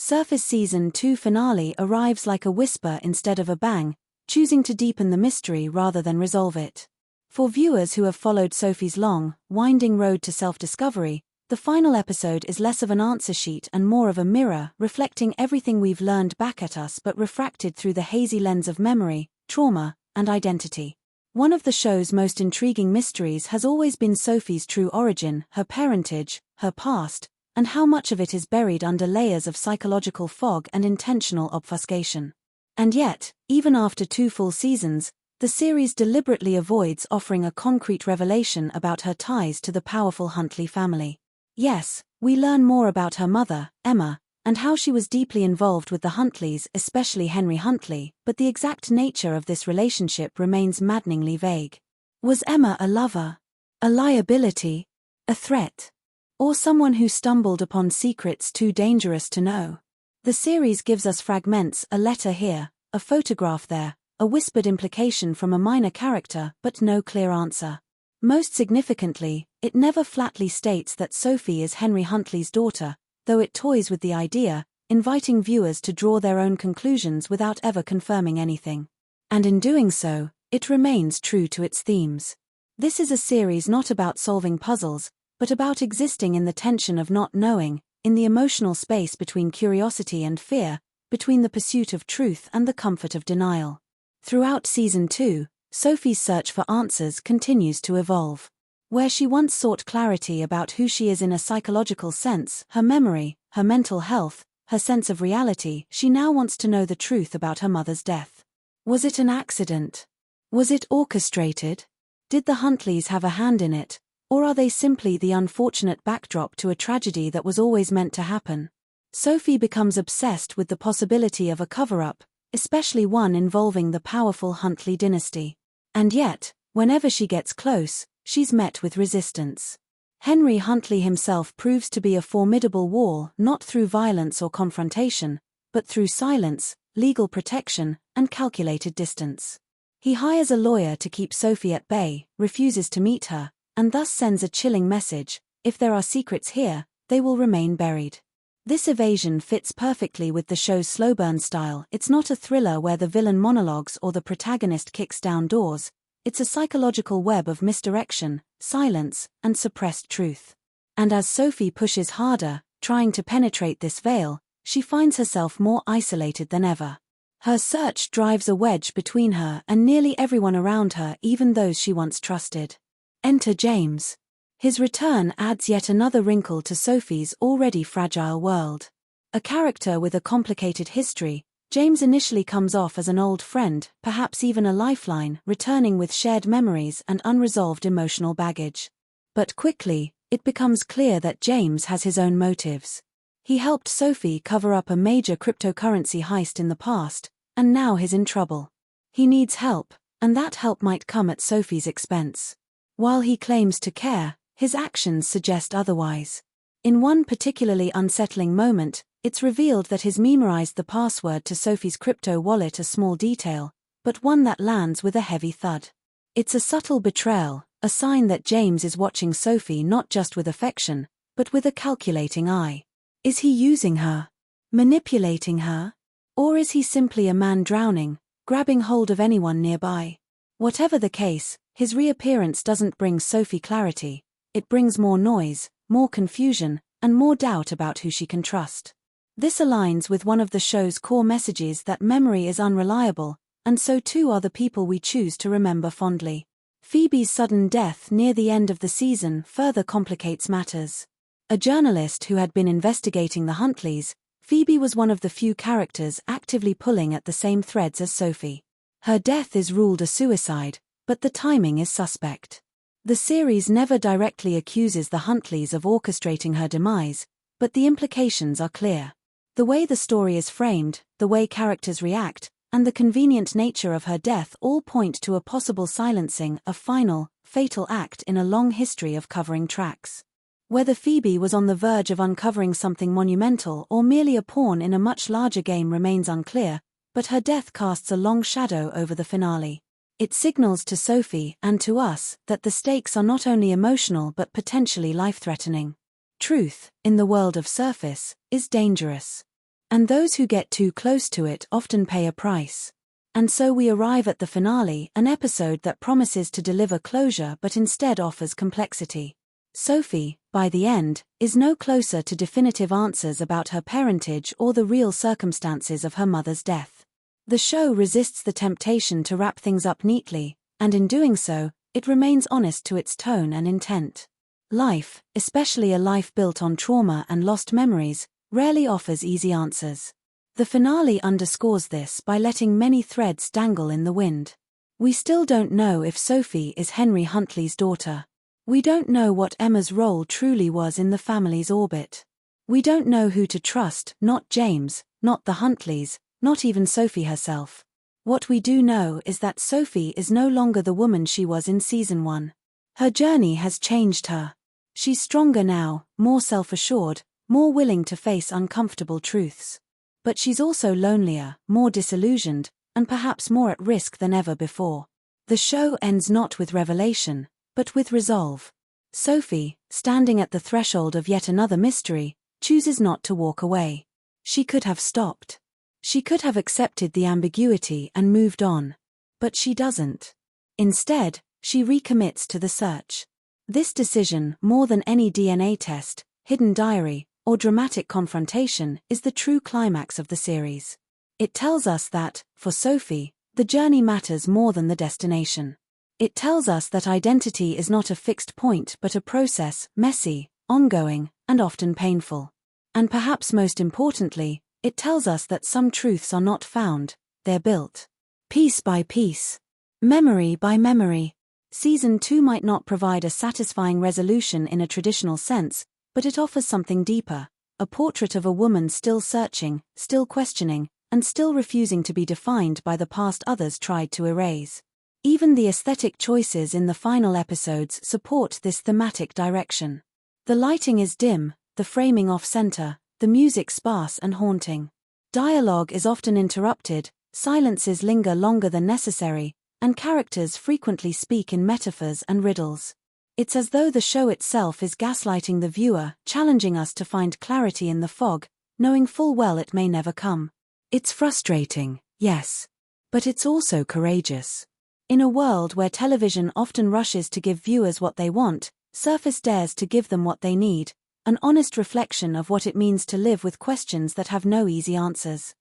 Surface Season 2 finale arrives like a whisper instead of a bang, choosing to deepen the mystery rather than resolve it. For viewers who have followed Sophie's long, winding road to self-discovery, the final episode is less of an answer sheet and more of a mirror, reflecting everything we've learned back at us but refracted through the hazy lens of memory, trauma, and identity. One of the show's most intriguing mysteries has always been Sophie's true origin, her parentage, her past, and how much of it is buried under layers of psychological fog and intentional obfuscation. And yet, even after 2 full seasons, the series deliberately avoids offering a concrete revelation about her ties to the powerful Huntley family. Yes, we learn more about her mother, Emma, and how she was deeply involved with the Huntleys, especially Henry Huntley, but the exact nature of this relationship remains maddeningly vague. Was Emma a lover? A liability? A threat? Or someone who stumbled upon secrets too dangerous to know? The series gives us fragments, a letter here, a photograph there, a whispered implication from a minor character, but no clear answer. Most significantly, it never flatly states that Sophie is Henry Huntley's daughter, though it toys with the idea, inviting viewers to draw their own conclusions without ever confirming anything. And in doing so, it remains true to its themes. This is a series not about solving puzzles, but about existing in the tension of not knowing, in the emotional space between curiosity and fear, between the pursuit of truth and the comfort of denial. Throughout Season 2, Sophie's search for answers continues to evolve. Where she once sought clarity about who she is in a psychological sense, her memory, her mental health, her sense of reality, she now wants to know the truth about her mother's death. Was it an accident? Was it orchestrated? Did the Huntleys have a hand in it? Or are they simply the unfortunate backdrop to a tragedy that was always meant to happen? Sophie becomes obsessed with the possibility of a cover-up, especially one involving the powerful Huntley dynasty. And yet, whenever she gets close, she's met with resistance. Henry Huntley himself proves to be a formidable wall, not through violence or confrontation, but through silence, legal protection, and calculated distance. He hires a lawyer to keep Sophie at bay, refuses to meet her, and thus sends a chilling message: if there are secrets here, they will remain buried. This evasion fits perfectly with the show's slow burn style. It's not a thriller where the villain monologues or the protagonist kicks down doors. It's a psychological web of misdirection, silence, and suppressed truth. And as Sophie pushes harder, trying to penetrate this veil, she finds herself more isolated than ever. Her search drives a wedge between her and nearly everyone around her, even those she once trusted. Enter James. His return adds yet another wrinkle to Sophie's already fragile world. A character with a complicated history, James initially comes off as an old friend, perhaps even a lifeline, returning with shared memories and unresolved emotional baggage. But quickly, it becomes clear that James has his own motives. He helped Sophie cover up a major cryptocurrency heist in the past, and now he's in trouble. He needs help, and that help might come at Sophie's expense. While he claims to care, his actions suggest otherwise. In one particularly unsettling moment, it's revealed that he's memorized the password to Sophie's crypto wallet, a small detail, but one that lands with a heavy thud. It's a subtle betrayal, a sign that James is watching Sophie not just with affection, but with a calculating eye. Is he using her? Manipulating her? Or is he simply a man drowning, grabbing hold of anyone nearby? Whatever the case, his reappearance doesn't bring Sophie clarity. It brings more noise, more confusion, and more doubt about who she can trust. This aligns with one of the show's core messages that memory is unreliable, and so too are the people we choose to remember fondly. Phoebe's sudden death near the end of the season further complicates matters. A journalist who had been investigating the Huntleys, Phoebe was one of the few characters actively pulling at the same threads as Sophie. Her death is ruled a suicide, but the timing is suspect. The series never directly accuses the Huntleys of orchestrating her demise, but the implications are clear. The way the story is framed, the way characters react, and the convenient nature of her death all point to a possible silencing, a final, fatal act in a long history of covering tracks. Whether Phoebe was on the verge of uncovering something monumental or merely a pawn in a much larger game remains unclear, but her death casts a long shadow over the finale. It signals to Sophie, and to us, that the stakes are not only emotional but potentially life-threatening. Truth, in the world of surface, is dangerous. And those who get too close to it often pay a price. And so we arrive at the finale, an episode that promises to deliver closure but instead offers complexity. Sophie, by the end, is no closer to definitive answers about her parentage or the real circumstances of her mother's death. The show resists the temptation to wrap things up neatly, and in doing so, it remains honest to its tone and intent. Life, especially a life built on trauma and lost memories, rarely offers easy answers. The finale underscores this by letting many threads dangle in the wind. We still don't know if Sophie is Henry Huntley's daughter. We don't know what Emma's role truly was in the family's orbit. We don't know who to trust, not James, not the Huntleys, not even Sophie herself. What we do know is that Sophie is no longer the woman she was in season 1. Her journey has changed her. She's stronger now, more self-assured, more willing to face uncomfortable truths. But she's also lonelier, more disillusioned, and perhaps more at risk than ever before. The show ends not with revelation, but with resolve. Sophie, standing at the threshold of yet another mystery, chooses not to walk away. She could have stopped. She could have accepted the ambiguity and moved on. But she doesn't. Instead, she recommits to the search. This decision, more than any DNA test, hidden diary, or dramatic confrontation, is the true climax of the series. It tells us that, for Sophie, the journey matters more than the destination. It tells us that identity is not a fixed point but a process, messy, ongoing, and often painful. And perhaps most importantly, it tells us that some truths are not found, they're built. Piece by piece. Memory by memory. Season 2 might not provide a satisfying resolution in a traditional sense, but it offers something deeper, a portrait of a woman still searching, still questioning, and still refusing to be defined by the past others tried to erase. Even the aesthetic choices in the final episodes support this thematic direction. The lighting is dim, the framing off-center, the music sparse and haunting. Dialogue is often interrupted, silences linger longer than necessary, and characters frequently speak in metaphors and riddles. It's as though the show itself is gaslighting the viewer, challenging us to find clarity in the fog, knowing full well it may never come. It's frustrating, yes. But it's also courageous. In a world where television often rushes to give viewers what they want, Surface dares to give them what they need, an honest reflection of what it means to live with questions that have no easy answers.